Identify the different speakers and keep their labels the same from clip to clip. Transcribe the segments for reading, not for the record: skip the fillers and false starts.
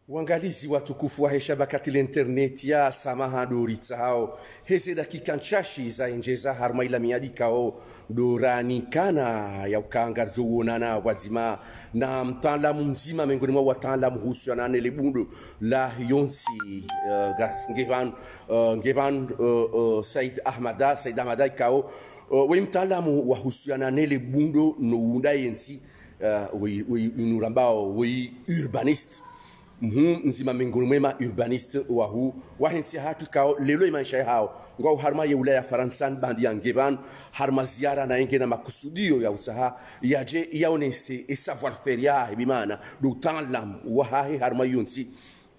Speaker 1: Uangalizi watukufu wa shabakati la internet ya samaha doritsa hao heze dakika nchashi za enjeza harma ila miadi kao dorani kana ya ukangarjo uonana wazima na mtaalamu mzima miongoni mwa wataalamu hususiana na lebundo la yonsi ngeban Said Ahmada kao we mtaalamu wa hususiana na lebundo no undayensi unurambao we urbanist nzima miongoni mwema urbaniste wahu wahensi hatu kao lelo imaisha hao ngao harma ya ulaya faransan bandi ya ngeban harma ziara na enge na makusudio ya utaha yaje yaonese e savoir faire ya bimana do talam wahahi harma yunsi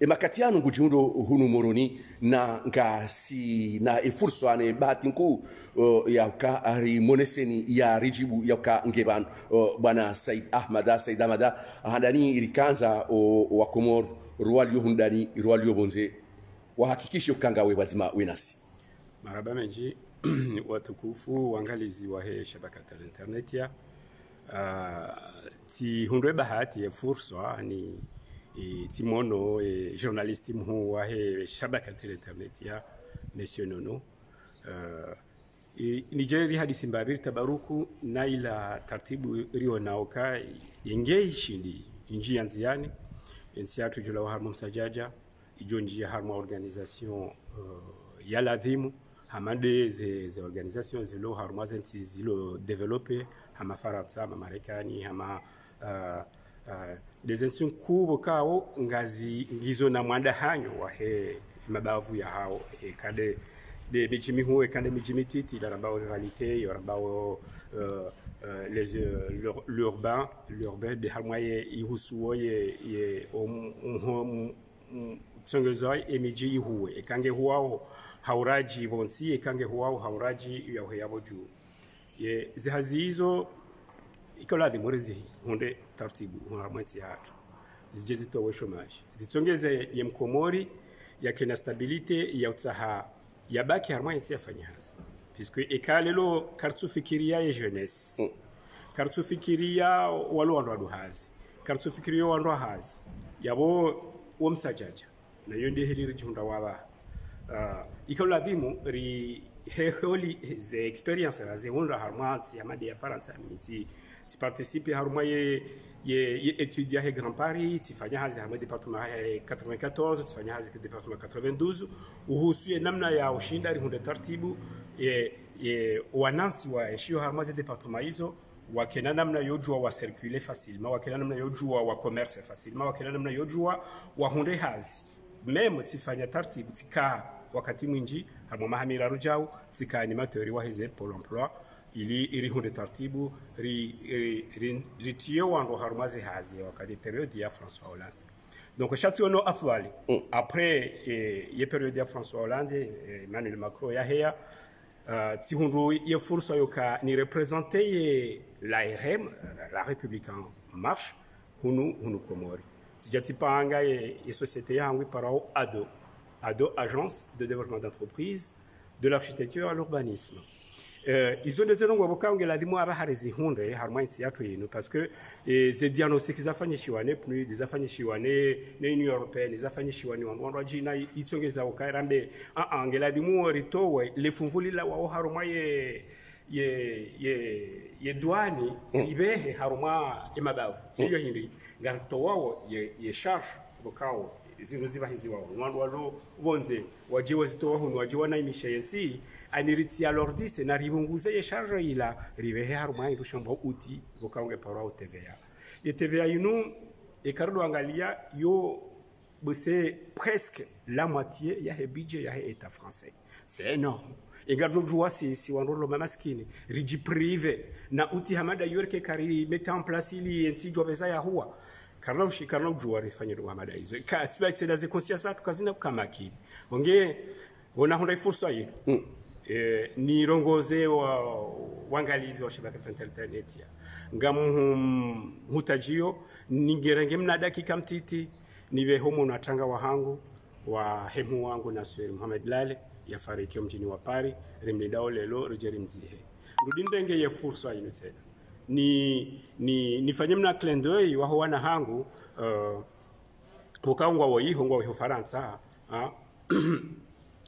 Speaker 1: e makatiano ngujundo hunu moroni na ngasi na efurso ane batinku ya ka ari moneseni ya rijibu ya ka ngeban bwana Said Ahmada handani ilikanza wa Komor rualio hundani rualio bonze wahakikishe ukangawe wazima wenasi
Speaker 2: maraba menji watukufu wangalizi wa shabakata la internet ya ti hundwe bahati ya fursa ni timono journalisti mhu wa shabakata la internet ya monsieur Nono Nigeria hadisi mbabiri tabaruku na ila tartibu rio naoka yengeishi inji yanziani ensiatu jula wa harma msajaja ijonji ya harma organisation ya ladhimu hamade ze organisation zilo harma zenti zilo develope hama faransa hama marekani hama dezention kubo kao ngazi ngizo na mwanda hanyo wa mabavu ya hao kade de mijimi huwe kande mijimi titi la rambao réalité ya rambao l'urbain de harmoye ihusuo ye tsongezoi emiji huwe ekange huao hauraji bonsi ekange huao hauraji ya yabo juu ye zihazi hizo ikola de morezi hunde tartibu harmati hatu zijezito we chômage zitsongeze ye mkomori ya kena stabilite ya utaha yabaki harma yati afanya hazi puisque ekalelo kartu fikiria ya jeunesse kartu fikiria walo wandu hazi kartu fikiria wandu hazi yabo womsajaja na yonde heli junda waba ikola dimu ri holi ze experience ze wonda harma ti amade ya faransa miti ti participer harma ye étudier à Grand Paris, tu fais hazi à département 94, tu fais hazi à département 92, où suis namna ya ushinda rihunda tartibu wanansi wa shio harmazi département hizo wakena namna yojua wa circuler facilement, wakena namna yojua wa commerce facilement, wakena namna yojua wa hunde hazi même tifanya tartibu tika wakati mwingi harmo mahamira rujau tika animateur wa hize Pôle emploi ili hunde tartibu ritio wango harumazi hazi wakati periode ya François Hollande donc chati ono afwali après ye periode ya François Hollande Emmanuel Macron ya heya ti hundu ye fursa yoka ni représenter la RM la République en marche hunu Komori tijati panga ye société yangu parao ADO agence de développement d'entreprise de l'architecture à l'urbanisme izo ndezero ngo bokange ladimo abaharizi hunde harma insi yatu yino parce que ces diagnostics zafanyishiwa ne plus zafanyishiwa ne Union Européenne zafanyishiwa ni wandu jina itsongeza ukairambe angeladimo ritowe lefumvulila wa harma ye douane ibehe harma imabavu hiyo hindi ngarto wao ye charge bokao zino zibahizi wao wandu walo bonze wajiwa zitowa hunu wajiwa na imishayensi aniriti alors dit c'est naribunguze ye charge ila ribehe haruma irushambo uti bokaunge parwa TVA ye TVA yinu e kardo angalia yo c'est presque la moitié ya he budget ya he état français c'est énorme et gardo joie si wanrolo maskini riji privé na uti hamada yorke kari mettre en place ili enti jobeza ya huwa karno jua rifanye do hamada hizo ka c'est dans conscience tukazina kukamaki onge ona honda fursa hii ni rongoze wangalizi wa shabakata internet ya ngamu hutajio ningerenge mna dakika mtiti niwe homo natanga wahangu wa hemu wangu na Sweri Mohamed Lale ya fariki mjini wa Paris rimlidao lelo rejeri mzihe ndindenge ye fursa ino tena ni nifanye mna clin d'œil wa wana hangu poka ngwa wo Faransa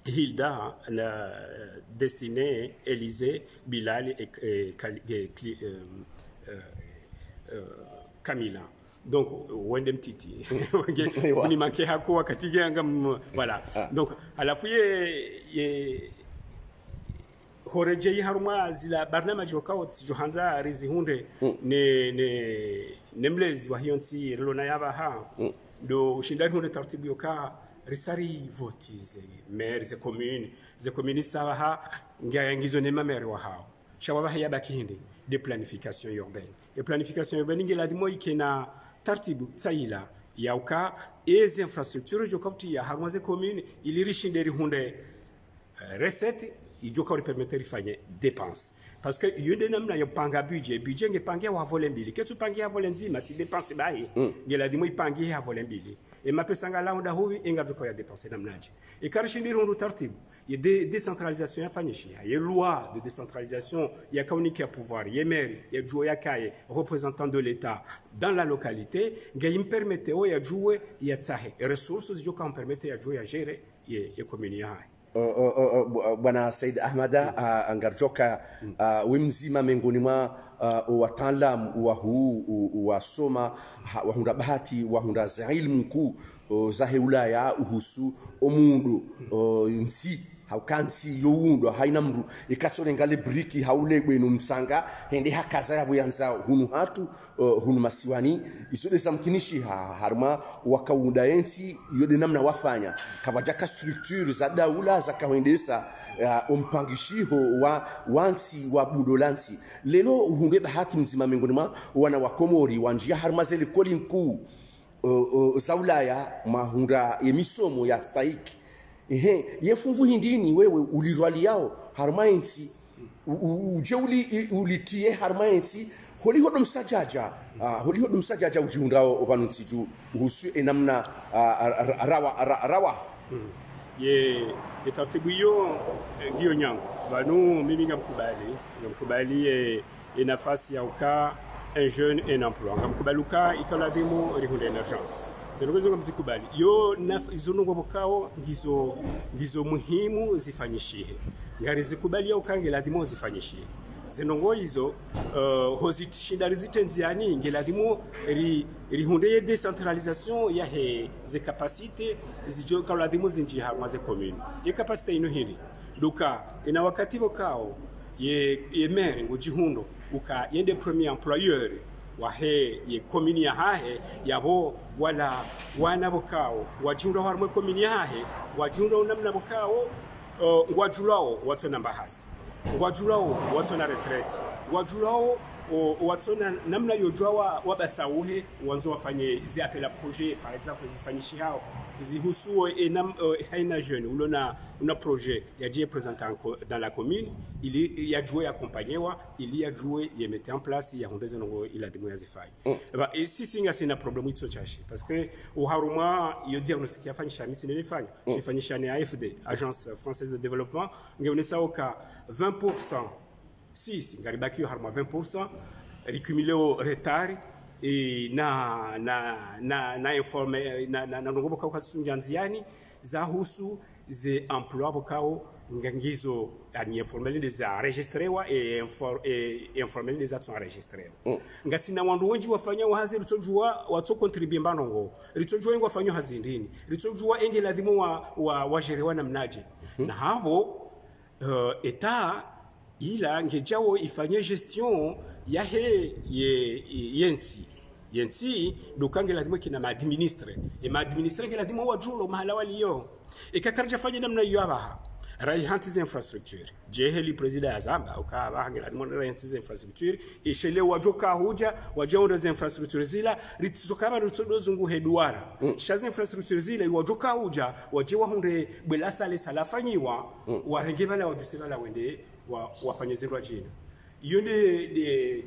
Speaker 2: Hilda la destinée Élysée Bilal et Camilla. Donc wendem titi ni manke hako wakati ngam voilà. Donc à la fois horeje haruma zila barnamaji wakao johanza rizihunde ne mlezi wa hiyonsi relona yaba ha do shindari hunde tartibu yoka risari votize maire ze commune sawa ha ngayangizo ne mamere wa hao shawaba haya bakihinde de planification urbaine et planification urbaine ngela dimo ikena tartibu tsaila yauka ez infrastructure jokauti ya haruma ze commune ilirishinderi hunde recette ijoka uri permettre ifanye dépense parce que yende namna yopanga budget nge pangia wa volet mbili ketu pangia volet nzima ti dépense bayi ngela dimo ipangia ya volet mbili e mapesa ngala onda huwi ingabiko ya dépenser namnaje e karishindiri hundu tartibu ye décentralisation ya fanyishia ye loi de décentralisation ya kauniki ya pouvoir ye maire ya juo ya kaye représentant de l'état dans la localité nge impermete o ya juwe ya tsahe ressources joka impermete ya juwe ya gérer ye commune ya
Speaker 1: bwana Said Ahmada angarjoka wimzima miongoni mwa wataalam wa huu wasoma wahunda bahati wahunda za ilmu mkuu za Ulaya uhusu omundu nsi haukansi youndo haina mru ikatsore ngale briki haulegwe no msanga hende hakaza yabo yanza hunu hatu hunu masiwani isode samkinishi harma wakaunda yensi yode namna wafanya kabajaka structure za daula za kahendesa umpangishiho wa wansi wa budolansi lelo uhunde bahati mzima miongoni mwa wana wakomori wanjia harma zele koli mkuu za Ulaya mahunda emisomo ya staiki yefunvu hindini wewe ulirwali yao harmaensi uje ulitie harmaensi holihodo msajaja ujiundao obanunsiju uhusu enamna rawa
Speaker 2: ye tartibu yo ngiyo nyango banu mimi ngamkubali nafasi ya uka un jeune un emploi ngamkubaluka ikala demo rihunde emergence zenogezo ngamzikubali yo izonongo bokao ngizo muhimu zifanyishie ngari zikubali yo kange ladimo zifanyishie zenongo hizo hozitishindari zitenziani ngeladimo rihunde ye décentralisation ya he ze capacité zijo kaladimo zinji ha maze commune ye capacité ino hili duka ina wakati bokao ye maire ngojihundo uka yende premier employeur wa he ye commune ya hahe yabo wala wana bokao wajunda harmwe commune ya hahe wajunda namna bokao ngwajulao watso namba hasi ngwajulao watso na retraite ngwajulao watso namna yojwa wabasauhe wanzo wafanye zi appel à projet par exemple zifanyishi hao zihusuo haina jeune una projet ya die présentant dans la commune il y a joué accompagnewa il y a joué il mettait en place il y a rendez ngo il a démoya zifai ba et si singa sina problème itso chashi parce que au haruma yo diagnostic yafanyisha misi nilifanya nifanyisha ni AFD agence française de développement ngeonesa oka 20% si ngaribaki yo haruma 20% recumulé au retard et na informe na ngobo kwa sunjanziani za husu ze emploi bokao ngangizo ani informel des enregistrés et informel des sont enregistrés ngasina wandu wengi wafanya wahazi ritojua wato contribute mbanongo ritojua wengi wafanya hazindini ritojua enge lazima wa jerewa na mnaji na habo eta ila ngejao ifanye gestion ya he yensi dukange lazima kina maadministre e maadministre ke lazima wajulo mahala waliyo e kakarja fanya namna hiyo abaha raihantize infrastructure jeheli president azamba ukaba hange lazima raihantize infrastructure e shele wajoka huja wajonda za infrastructure zila ritizokaba ritodozungu heduara shaza infrastructure zila wajoka huja wajewa hunde belasa le salafanyiwa warenge bala wajusela wende wafanye zero jina yone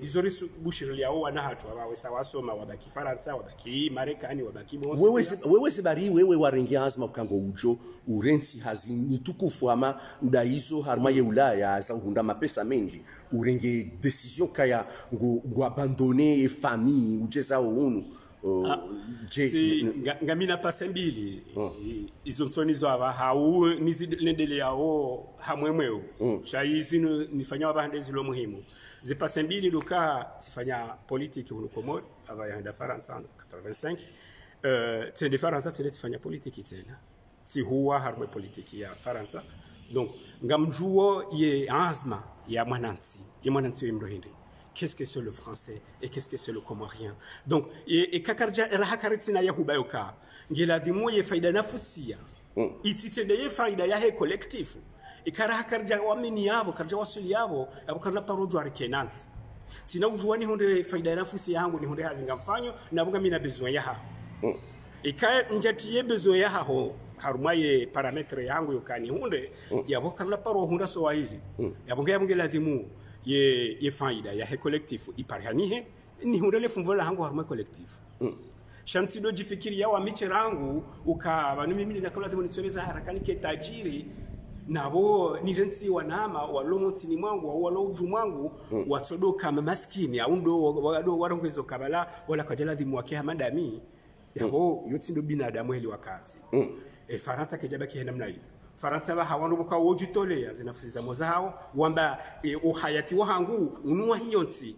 Speaker 2: dizori bushiri yao wana hatu wawesa wasoma wabaki Faransa wabaki Marekani wabaki
Speaker 1: bonzo wewe sibari wewe warengia azma ukango ujo urensi hazini tukufu ama ndaizo harma ya Ulaya za hunda mapesa menji urenge decision kaya ngo abandonner famille ujeza unu
Speaker 2: ngamina pasa mbili izo nsoni zo aba hau nizilendele yao hamwemweo shaizi nifanya wabande zilo muhimu zipasa mbili luka tifanya politiki hunu Komori aba ya Faransa 85 tende Faransa tende tifanya politiki tena si huwa harwe politiki ya Faransa donc ngamjuo ye azma ya mwanansi wimrohindi. Qu'est-ce que c'est le français et qu'est-ce que c'est le comorien? Donc et kakarja rahakaritina ya hubayoka ngela dimu ye faida nafusia ititende ye faida ya he collectif ikarahakarja wamini yabo karja wasuli yabo abukana parojo arkenansi sina ujuani honde faida nafusia yangu ni honde hazinga mfanyo na bunga mina besoin ya ha ikaya njatiye besoin ya ho harumaye parametre yangu yokani hunde yabokana paro hunda swahili yabunga yabungela dimu ye faida ya he collectif iparhanihe ni hundele funvola hangu haruma collectif shansi do jifikiri ya wa micherangu ukaba mimi nakala demo nitsomeza harakani ke tajiri nabo nijensi wanama walomoti ni mwangu walo ujumwangu watsodoka maskini aundo wado warongwezo kabala wala kajala dhimu wake hamadami yabo yotindo binadamu heli wakati Faransa kejabaki namna hiyo Faransa ba hawanu boka wojitole ya zinafusi za mozao wamba uhayati wahangu unua hiyonsi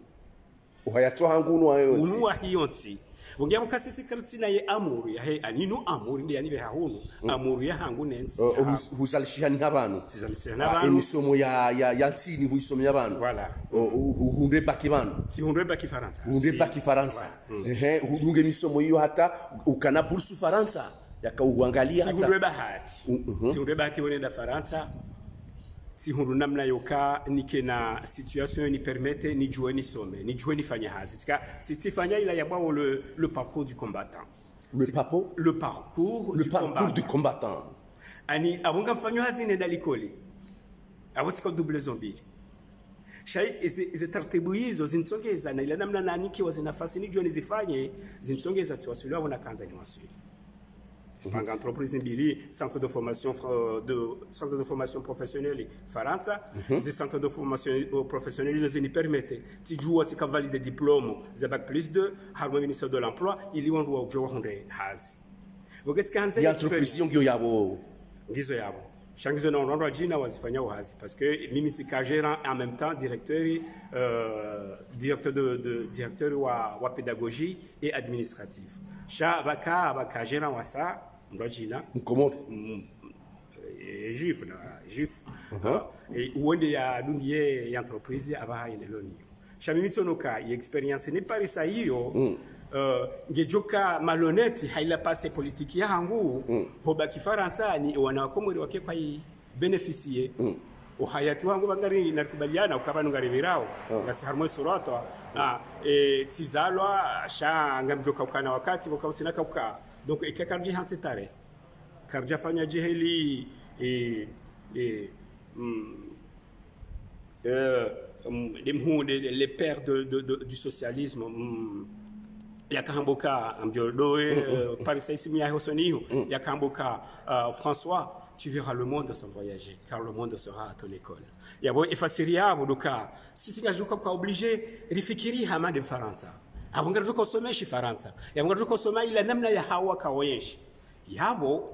Speaker 1: uhayati wahangu unua
Speaker 2: hiyonsi Bungia mukasisi kartina ye amuru ya he aninu amuru ndi yanibe hahunu amuru ya hangu nensi
Speaker 1: huzalishihani habanu emisomo ya nsini huisomo y'abantu
Speaker 2: voilà
Speaker 1: hunde baki banu
Speaker 2: si hunde baki Faransa
Speaker 1: hunde misomo hiyo hata ukana bursu Faransa yakauangalia
Speaker 2: hata si hunde bahati si hunde bahati wenda Faransa si hundu namna yoka nike na situation ni permette ni jouer ni some ni jouer ni fanya hazi si fanya ila ya bao le parcours du combattant le parcours
Speaker 1: du combattant
Speaker 2: ani abonga fanyo hazi ne dalikoli abotika double zombie shai ize taratibuizo zintsongeza na ila namna na nike wazinafasi ni jouer nizifanye zintsongeza tiwasuli wabona kanza ni wasuli Par entreprise mbili centre de formation professionnelle Faransa ces centres de formation professionnelle ils permettent si joue tika valide diplôme za bac plus 2 harmo ministère de l'emploi ili wandu wa jowa honde hazi bogeti kanza
Speaker 1: ya entreprise yongo yabo
Speaker 2: ndizo yabo shangizo na ondo jina wazifanya hazi parce que mimi sika gérant en même temps directeur wa pédagogie et administratif sha baka gérant wa ça ndojina
Speaker 1: mkomori
Speaker 2: juif et uonde ya dungiye entreprise abaha ineloni shamitsonoka experience ni parisa hiyo ngejoka malhonnête haila passe politique ya hangu hoba kifaransa ni wanakomori wake kwa beneficier uhayati wangu bangari nakubaliana ukaba nungaribirao ngasi harmo surato tizalwa sha ngamjoka ukana wakati wakautina kauka donc ikakarji hansetare karja fanya jeheli les pères du socialisme yakamboka amjodo Paris isimu ya hosoniho yakamboka François tu verras le monde sans voyager car le monde sera à ton école yabo ifasiria boduka sisi ngajuka kwa obligé rifikiri hama de Faransa abungaruka kusomesha Faransa yabungaruka kusoma ila namna ya hawa kaoyeshi yabo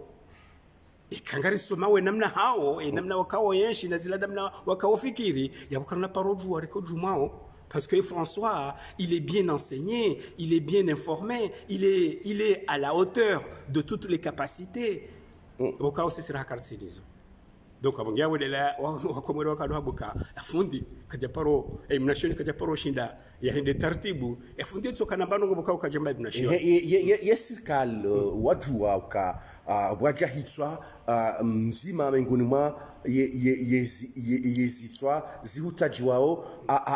Speaker 2: ikangari soma we namna hao namna wakaoyeshi na zila namna wakaofikiri yabukana paroju wariko jumao parce que François il est bien enseigné il est bien informé il est à la hauteur de toutes les capacités wakao sisi rakartinizo donc abongia wedela wakomero wakadwa buka afundi kajaparo mnashoni kajaparo shinda ya hende taratibu afundi tsoka nambano ngoboka ukajamba mnashoni
Speaker 1: yesikal wajua uka wajahitswa mzima mengoni mwa yezitswa zihutaji wao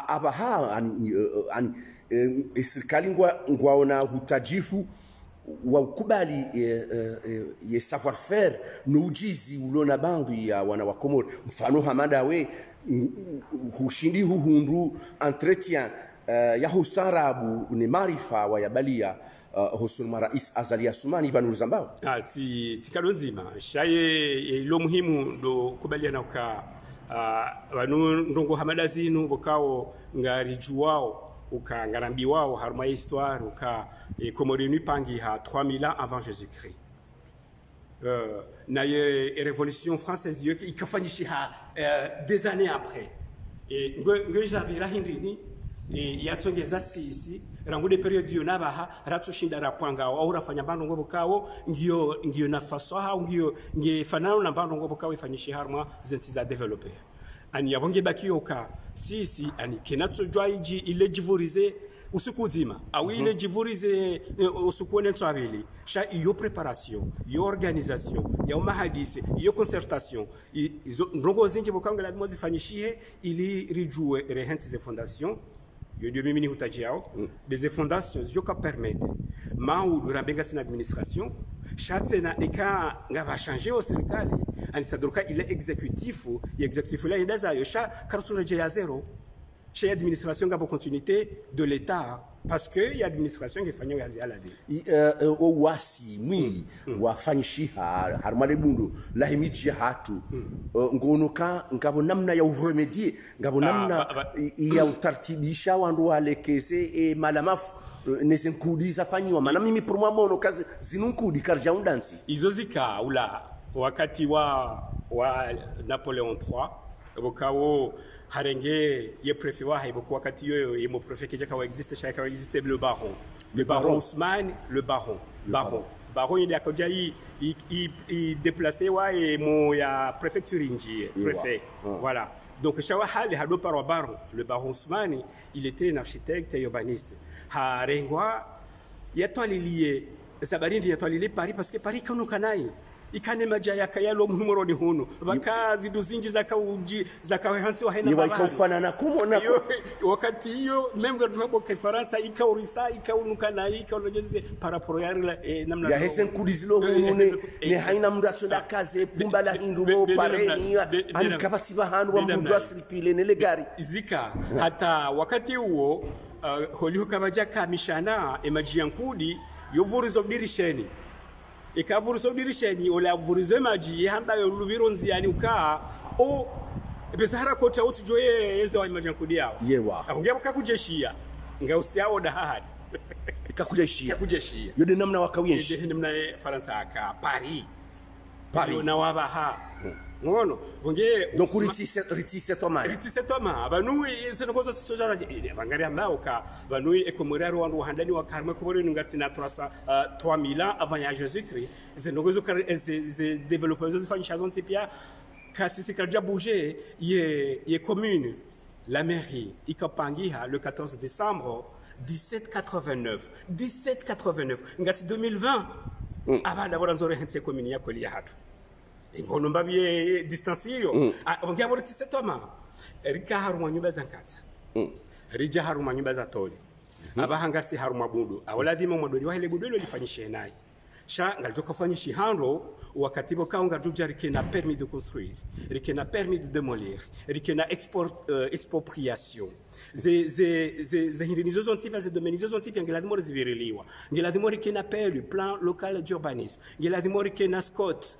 Speaker 1: abaha serikali ngwaona hutajifu wakubali ye savoir faire no ujizi ulona bandu ya wana wa Komori mfano hamada we hushindi hundu entretien ya hustarabu ni marifa wa yabalia hosuma rais Azali Assoumani banu Zambao
Speaker 2: tikalonzima shaye lo muhimu do kubaliana ka banu ndongo hamada zinu bokao ngari juwao uka ngarambi wao harma histoire uka Comorinu pangi ha 3000 ans avant Jésus-Christ. Na révolution française ikafanyisha des années après. Et ngo javira hindini yatsongeza sisi rangude period yo nabaha ratushinda rapwanga au rafanya bando ngobo kawo ngio nafaso ha ngio ngefanano na bando ngobo kawo ifanyisha harma zentiza developer ani yabonge bakioka sisi ani kenatso jwaiji ile jivurize usiku nzima au ile jivurize usiku nentso abili sha iyo preparation iyo organisation ya mahadisi iyo concertation ndongo zinje bokanga la mozi fanyishihe ili rijue rehenti ze fondation yo de mimini hutajiao des fondations joka permettre mau durambenga sin administration chatsena eka ngaba changer au serikali ani sadoka ile exécutif la indaza yo sha kartureje ya zero chez l'administration ngabo continuité de l'état parce que y administration qui fanyo yazi alade
Speaker 1: o wasi mwi wafanyishiha harmale bundu la himiji hatu ngonoka ngabo namna ya uremedie ngabo namna ya utartibisha wandu walekeze malamafu nesenkudi zafanyiwa maana mimi pour moi mono kazi zinunkudi karja undansi
Speaker 2: izozika ula wakati wa Napoléon III bokawo harenge ye préfet wa haiboku wakati yo ye mo préfet kijaka wa existe le baron Ousmane le baron il akoja i déplacé wa et mo ya préfecture inji préfet voilà donc chawa hali hado par baron le baron Ousmane il était un architecte et urbaniste harengwa yatwaliliye sabarindi yatwaliliye Paris parce que Paris kanukanai ikane majaya kayalo mhumoro ni hunu bakazi duzinji zakahansi wa haina
Speaker 1: baba ikofana na kumona
Speaker 2: wakati hiyo memga tuhapo kwa Faransa ikaurisa ikaunuka ikaulojeze paraporo yari namna
Speaker 1: ya hesen kudizilo hunu ne haina mndatso da kaze pumba la hindubo pareni ani kapati bahanu wa mjwa sirikile nele gari
Speaker 2: zika hata wakati huo holihuka bajaka mishana emajiankudi yovurizo dirisheni ikavurizo dirisheni ola vurizo maji hamba yolubiro nziani uka o bezara kocha utujoye yezo wa majankudi yao
Speaker 1: yewa
Speaker 2: akungia kakujeshia ngausiao dahadi
Speaker 1: ikakujeshia yode namna wakawienshi
Speaker 2: yode namna Faransa aka Paris na wabaha ngono bonge
Speaker 1: donc ritise toma
Speaker 2: banu isenokozo tsoja bangari ambao ka banu ekomorero wandu handani wa karma komore ngasina 3000 ans avant ya Jésus-Christ isenokozo ze développeurs ze fanyisha zonti pia kasi sikarja bouger ye commune la mairie ikapangiha le 14 décembre 1789 ngasi 2020 abana boranzore hense commune ya kweli ya hatu ngono mbabye distance hiyo ongia bori tsetoma rika haruma nyumba za nkata rija haruma nyumba za tole abahangasi haruma budu awaladima mwadoli wa ile budolo lifanyishe naye sha ngalitoka fanyishi hando wakati bokaunga tuja rikena permis de construire rikena permis de démolir rikena expropriation ze hirinizo zontipa ze domenizo zontipa ngeladimori ziviriliwa ngeladimori kena le plan local d'urbanisme ngeladimori kena Scott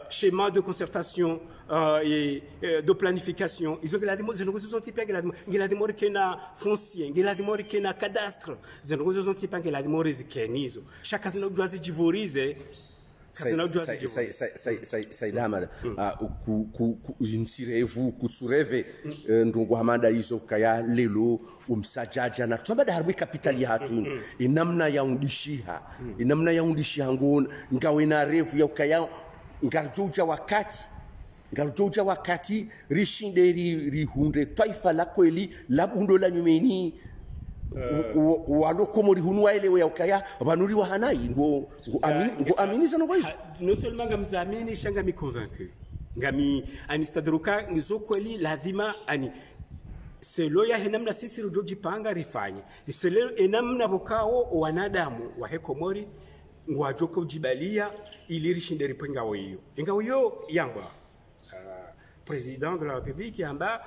Speaker 2: schéma de concertation et de planification. Ils ont la démocratie qui na foncier, qui na cadastre, qui la démocratie qui chaque casino doit se divoriser.
Speaker 1: Saidama insirevu kutsureve ndungu hamada hizo kaya lelo umsajaja na twabada harbi kapitali hatu inamna ya undishiha ngona ngawe na revu ya kaya ngarjoja wakati rishinde rihunde taifa la kweli la bundo la nyumeni walo komori hunwa ile ya ukaya banuri wa hanai ngo amini sana kwa hizo
Speaker 2: non seulement ngamzamini shanga mi convaincu ngami anistadruka ngizokweli lazima ani selo ya henamna sisi rujoji panga rifanye selo enamna bokao wanadamu wa hekomori ngwajoko ujibalia ili rishinde ripenga hiyo ingawa hiyo yangwa président de la République amba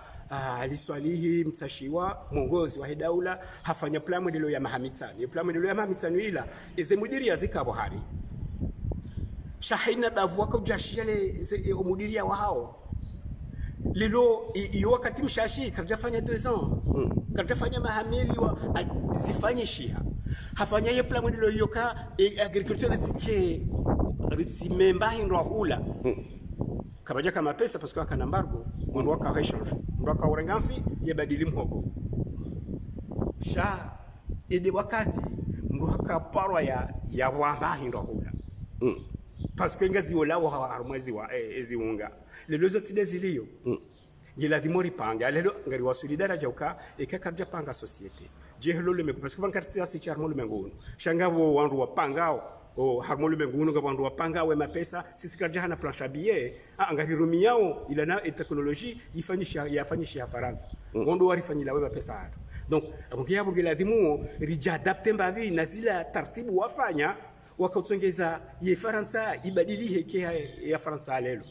Speaker 2: aliswalihi mtashiwa mwongozi wa daula hafanya plan modelo ya mahamitsani plan modelo ya mahamitsani ila ize mudiri ya zika Buhari shahina bavu kwa ujashile mudiri ya wao lilo iyo wakati mshashi karjafanya 2 ans katafanya mahamili wa zifanye shiha hafanya ye plan mwendelo yoka agriculture zike ritsimemba hindwa hula kabaja kama pesa parce que aka embargo mwandu waka rechange mwandu waka urengamfi yabadili mhogo sha ede wakati mwandu waka parwa ya wamba hindwa hula parce que ngazi wala wa harumwezi wa eziunga lelo zote ziliyo ngila dimori panga lelo ngari wa solidara jauka ekakarja panga societe jehlo le meko parce que bankartia si charmo le mengono shangabo wandu wa pangao o harmo le mengono ga wandu wa pangao we mapesa sisi karja hana plancha billet ngari rumiao ilana e technologie yafanyisha Faransa wandu warifanyila we mapesa hatu donc abungia bungila dimu rija adapte mbavi na zila taratibu wafanya wakautongeza ye Faransa ibadili heke ya Faransa lelo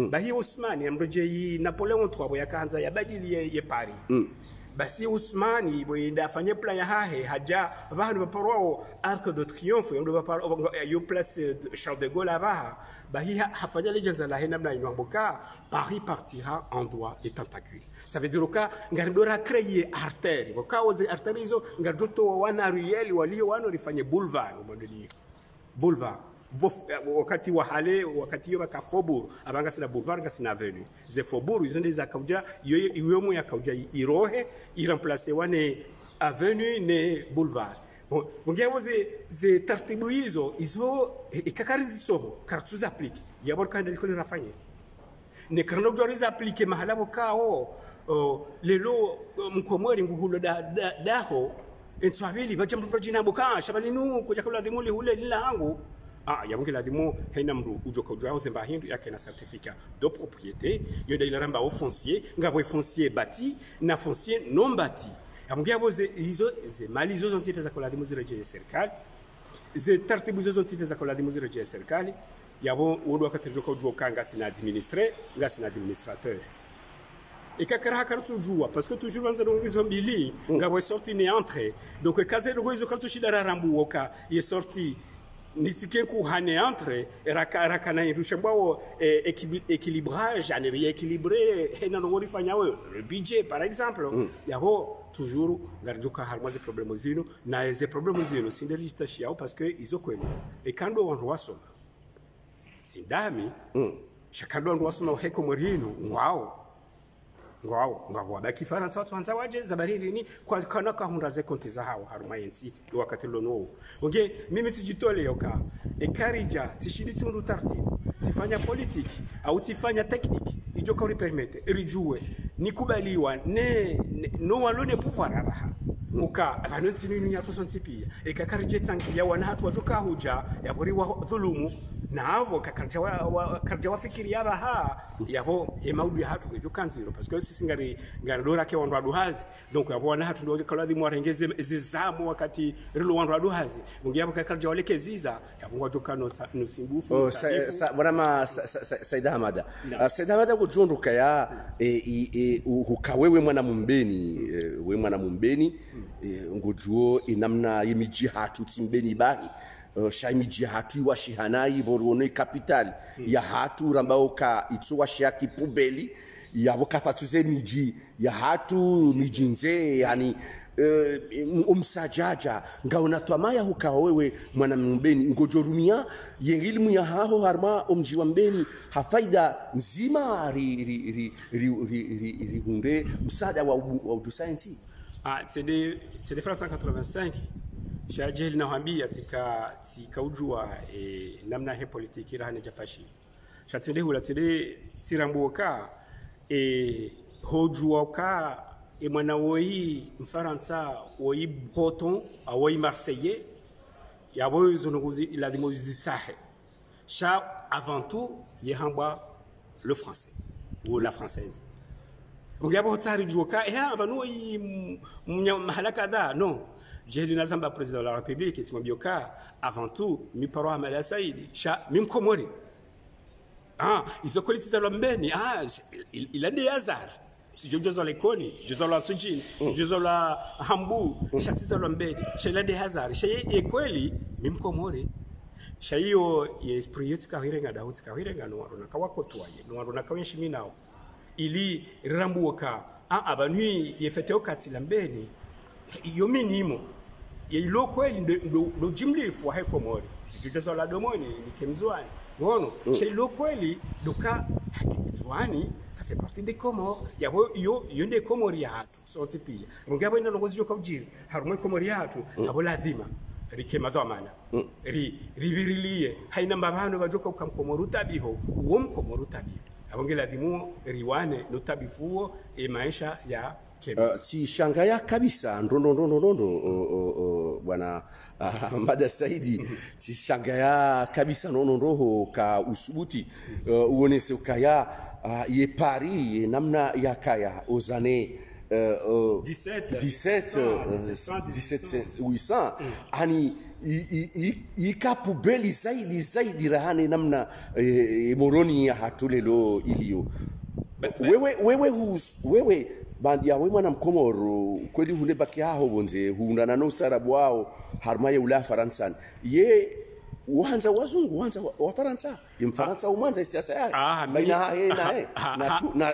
Speaker 2: bahi Usmani amroje yi Napoleon III ya kanza ya badili ye Paris basi Usmani boyenda afanye plan ya haja abantu baparwao Arc de Triomphe ndo baparwao yo place Charles de Gaulle abaha bahi hafanya legends la henamna inwaboka Paris partira en doigts et tentacules ça veut dire ka ngardora créer artère boka oze artère hizo ngardoto wana ruelle walio wano rifanye boulevard modeli boulevard wakati wa hale wakati yo bakafobu abanga sina boulevard nga sina avenue ze fobour ils ont des akauja yo mu yakauja irohe iremplacer wane avenue ne boulevard bon ngebo ze tartibu hizo ikakarizi soho kartuza applique yabor kanda likoni rafanye ne karno joriza applique mahala bokao lelo mkomori nguhulo daho entswabili bajambo jina boka shabalinu kuja kula dimuli hule lilangu yabungi la dimo hena mru ujoka ujao zemba hindu yake na certificat de propriété yoda ilaramba au foncier ngabo foncier bâti na foncier non bâti yabungi abo izo ze mali zo zonti pesa kola dimo zero je serikali ze tartibu zo zonti pesa kola dimo zero je serikali yabo wodo akatejoka ujoka ngasi na administrer ngasi na administrateur et kakara hakarutu jua parce que toujours banza no izo mbili ngabo sorti ne entre donc kaze do izo kartu shidara rambu woka ye sorti nitikenku hane entre raka na irushabao équilibrage ane rééquilibrer hena no fanya we le budget par exemple yabo toujours ngarjuka harmaze problème zino na eze problème zino sinderista shiao parce que izo kweli e kando wandu waso sindami shakando wandu waso na heko morino ngabo baki Faransa watu wanza waje zabariri ni kwa kana kahunda ze konti za hawo haruma yensi wakati lono onge mimi sijitole yoka ekarija tishiditsi ndu tartibu tifanya politiki au tifanya technique ijoka uri permete rijue nikubaliwa no walone pouvoir abaha uka abanotsi nini nyato sontipia ekakarije tsanki ya wana hatu wajoka huja yabori wa dhulumu nabo kakarja wafikiri abaha yabo emaudu ya hatu ejoka nziro parce que sisi ngaridora ke wandu aduhazi donc yabo wana hatu ndo kaladi mwarengeze zizamu wakati rilo wandu aduhazi mungi yabo kakarja waleke ziza yabo wajoka no simbufu
Speaker 1: vraiment Saida Hamada Saida Hamada kujondoka ya hukawewe mwana mumbeni we mwana mumbeni ngojuo inamna yimiji hatu timbeni bahi shaimiji hatu wa shihanai borone capital ya hatu rambao ka itsuwa shiaki pubeli ya bokafatuze miji ya hatu mijinze yani umsajaja ngaona twamaya hukawa wewe mwana mbeni ngojorumia yengilimu ya haho harma omjiwa mbeni hafaida nzima ri hunde msada wa science
Speaker 2: c'est des francs 185 shajeli na hambia tika ujua namna he politiki rahane japashi shatende hula tede sirambuoka hojua ka mwana woi mfaransa woi breton woi marseillais yabo zonoguzi ila dimozitahe cha avant tout yehamba le français ou la française ngiyabo tsari joka abanu yi mahalaka da non jeli nazamba président de la république etimobioka avant tout mi paro amala saidi cha mimkomori izokolitiza lombeni il a des hasards si je jozo lekoni jozo la tsujini jozo la hambu shatiza lombeni shela des hasards sheye ekweli mimkomori shayo ye esprit yotika hirenga da utika hirenga no warona kawako twaye no warona kawenshi minao ili rambuoka abantu yefete okati lambeni yo minimo ilo kweli ndo jimlifu wa Komori sijujazo la domoni ni kemzwani ngono chez ilo kweli doka zwani ça fait partie des Comores yo des Comores hatu so tipia ngabo ina longozi yo kujiri harumwe Comores hatu abo lazima rikema dhamana ribirilie haina mabano bajoka ukamkomoru tabiho uwo mkomoru tabiho abongela dimu riwane notabifuo maisha ya
Speaker 1: si shangaya kabisa ndondo bwana Mada Saidi si shangaya kabisa ndondo ka usubuti uonese ukaya ye Paris namna ya kaya aux années 17 ani ikapubeli zaidi rahane namna moroni ya hatulelo ilio wewe bandi ya mwana mkomoro kweli hule baki hao bonze huundana na ustarabu wao harmaye ula Faransa ye uanza wazungu uanza wa Faransa mfaransa umanza siasa yake baina yeye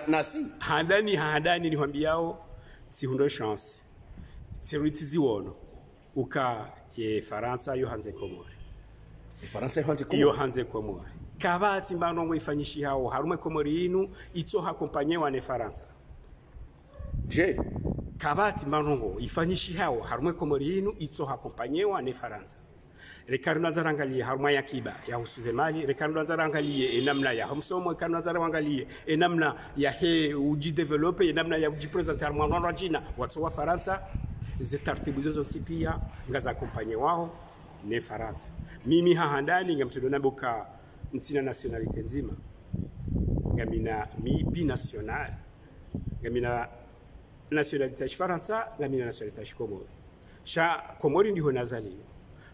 Speaker 1: na si
Speaker 2: handani niwaambiao si hundo chance siritizi wono uka ye Faransa yo hanze Komori
Speaker 1: Faransa
Speaker 2: yo hanze Komori kabati mbano mwifanyishi hao harume Komori inu ito hakompanyewa ne Faransa
Speaker 1: je
Speaker 2: kabati mbano ifanyishi hao harume Komori inu ito hakompanyewa ne Faransa Ricardo Nazarangalie haruma ya kiba ya husuze mali Ricardo Nazarangalie enamna ya hamsomo Ricardo Nazarangalie enamna ya he uji developer enamna ya uji presenter mwana wa China watu wa Faransa zetaratibu zozo tipia ngaza kompanye wao ne Faransa mimi hahandani ngamtodona boka ntina nationalite nzima ngamina mi binational ngamina nationalite ya Faransa ngamina nationalite ya Komori sha Komori ndiho nazaliwa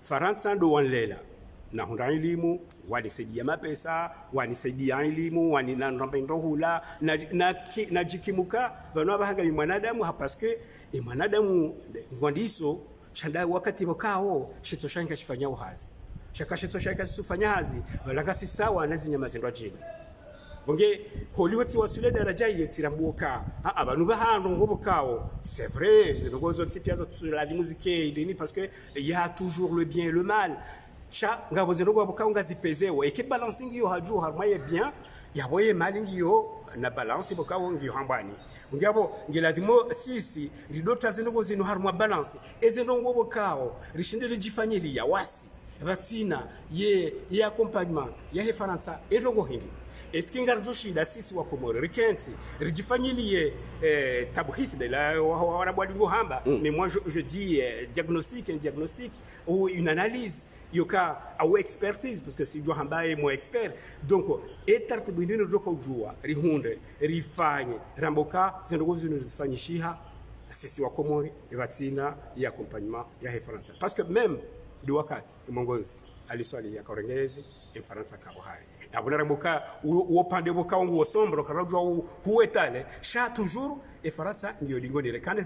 Speaker 2: Faransa ndo wanlela na hunda elimu wanisaidia mapesa wanisaidia elimu waninanambendo hula na jikimuka bano bahanga mwanadamu hapaske mwanadamu ngwandiso shanda wakati bokao shito shanga shifanya uhazi shaka shito shanga sifanya hazi balanga si sawa nazinyama zindwa jini bonge Hollywood wasule daraja yetirambuka abantu bahano ngobokao c'est vrai zingozo tipia zo la musique deni parce que il y a toujours le bien et le mal cha ngabo zingobo bokao ngazipezewo et que balancing yo haju harmaye bien ya boye malingi yo na balance bokao ngi hambani ngabo ngeladimo sisi ridota zingobo zino harma balance ezinongo bokao rishinde rijifanyilia wasi batsina ye accompagnement ya Faransa edongo hindi eskinga rjoshida sisi wa Komori rikenzi rijifanyilie tabhith de la wanabwadingo hamba mais moi je dis diagnostic ou une analyse yoka au expertise parce que si doit hamba est moi expert donc etarte bindino joka ujua rihunde rifanye ramboka zindogo zinu zifanyishiha sisi wa Komori ebatsina ya accompagnement ya Faransa parce que même de wakati mongozi aliswali ya Korengezi Faransa kabohari abona ramboka uopande boka wangu osombro karajwa huetale sha toujours Faransa ndio lingoni rekane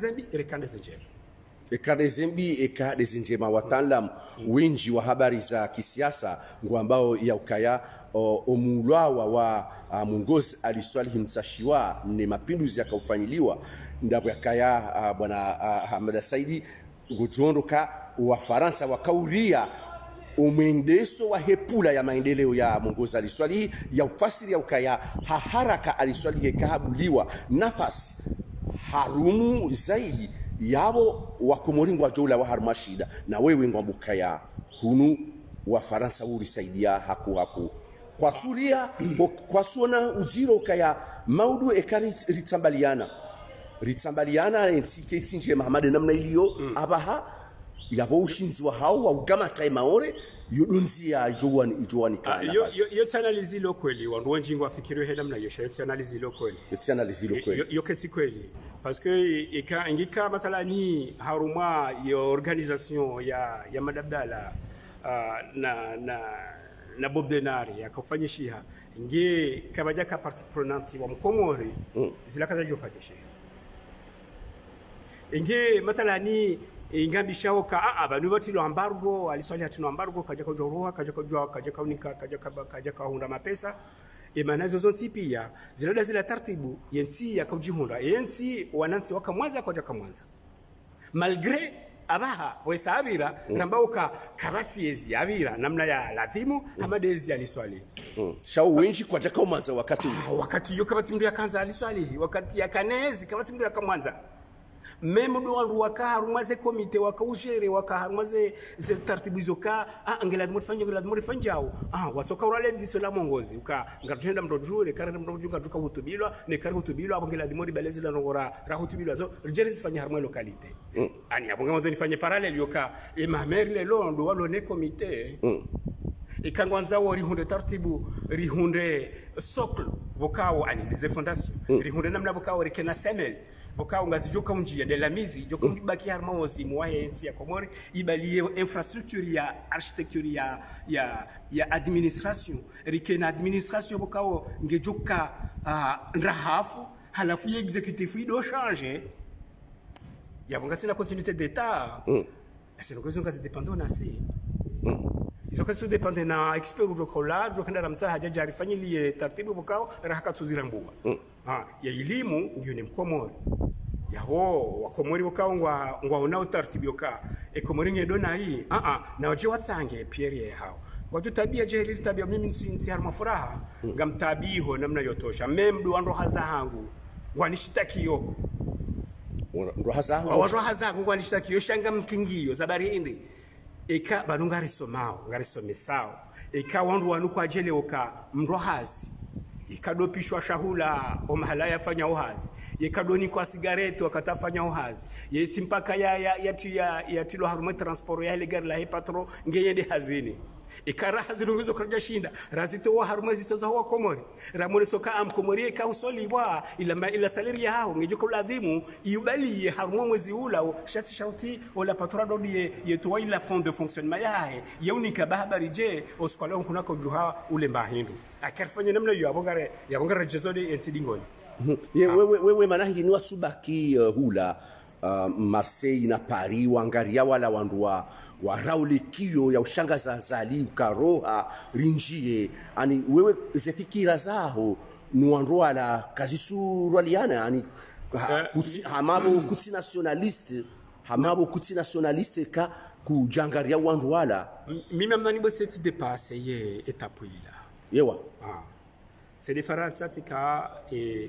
Speaker 2: zembi
Speaker 1: ekade zinjema wataalamu wengi wa habari za kisiasa ambao ya ukaya omulwawa wa mongozi aliswali himtsashiwa ni mapinduzi yakaufanyiliwa ndapo yakaya bwana Mada Saidi ngojondoka wa Faransa wakauria umwendeso wa hepula ya maendeleo ya mongozi aliswali ya ufasiri ya ukaya haraka aliswali yekabuliwa nafasi harumu zaidi yabo wa Komori ngwa jola wa harmashida na wewe ngwambukaya hunu wa Faransa urisaidia haku kwa suria kwa suona ujiro kaya maudu ekari ritambaliana ensiketi nje Muhammad namna iliyo abaha yabo ushinzi wa hao wa ugama taimaore yudunzia jowani kana
Speaker 2: yo analyse lo kweli wandu wenjingo afikirio hela mna yo analyse lo kweli yo keti kweli parce que ingika matalani haruma yo organisation ya Madabdala na Bob Denari yakafanyishiha nge kabaja ka partie prenante wa Mkomori zilakaza jofanyishiha nge matalani ingambishao ka abantu batilo embargo aliswali hatino embargo kaja kujoroha kaja kaunika kaja kahunda mapesa emanazo zonti pia zilada zila taratibu yensi yakujihunda yensi wanansi wakamwanza kwa jakamwanza malgré abaha wesabira namba uka kabati yezi abira namna ya lathimu amadezi aliswali
Speaker 1: shau wenji kwa jakamwanza wakati
Speaker 2: yo kabati mndu yakanza aliswali wakati yakanezi kabati mndu yakamwanza meme do wandu wakaharumaze komite wakaujere wakaharumaze ze taratibu zoka angela ngela fanjao watoka urale zitso la mongozi uka ngatenda mdojure karenda mdojunga tuka hutubilwa ne kare hutubilwa abangela dimori balezi la ngora ra hutubilwa zo jeri zifanya harma localité ani abonga mwanzo nifanye parallel yoka e mamerle lo ndo walo ne komite ikangwanza wori hunde tartibu rihunde socle bokao ani des fondations rihunde namna bokao rekena semel bokao ngazijoka unjia de la mizi joko mbaki harma wosi mwaye nti ya Komori ibalie infrastructure ya architecture ya administration rikena administration bokao ngejoka ndahafu halafu ya executive ido changer ya bonga sina continuité d'état c'est l'occasion que ça dépend na si izo kaso depende na expert ujokola jokenda ramtsa haja jarifanye liye taratibu bokao rahaka tuzirambua ya elimu ndio ni Mkomori yaho wakomori bokao ngwa ona taratibu yoka ekomori ngedona hii na waje watsange pierre hao kwa tabia jeri tabia mimi nsi harma furaha ngamtabiho namna yotosha memdu ando haza hangu ngwanishitakiyo
Speaker 1: ndo haza hangu
Speaker 2: ngwanishitakiyo shanga mkingiyo zabari indi eka banunga risomao ngarisomesao eka wandu wanuko ajele oka mrohazi ikadopishwa shahula omahala yafanya uhazi yekadoni kwa sigareto akatafanya uhazi yeti mpaka ya tilo harume transport ya ile gari la hepatro ngeyende hazini ikara hazini ulizo kurja shinda razito wa harume zitoza wa Komori ramone soka amkomori eka usoli wa ila salari ya hao ngejoko ladhimu yubali harume mwezi ula shati shauti ola patrado die yetwa ila fond de fonctionnement yahe yaunika bahabari je oskola kunako juha ule mbahindu akarfanya namna yo abongare jezodi entidingoni
Speaker 1: wewe manahi ni watsubaki hula Marseille na Paris wangaria wala wandu wa raulikio ya ushangaza zali ukaroha rinjie ani wewe zefikira zaho ni wandu wala kazisu rwaliana ani hamabo kuti nationaliste ka kujangaria wandu wala
Speaker 2: mimi amnani bo c'est dépasser ye étape ila
Speaker 1: yewa
Speaker 2: c'est différent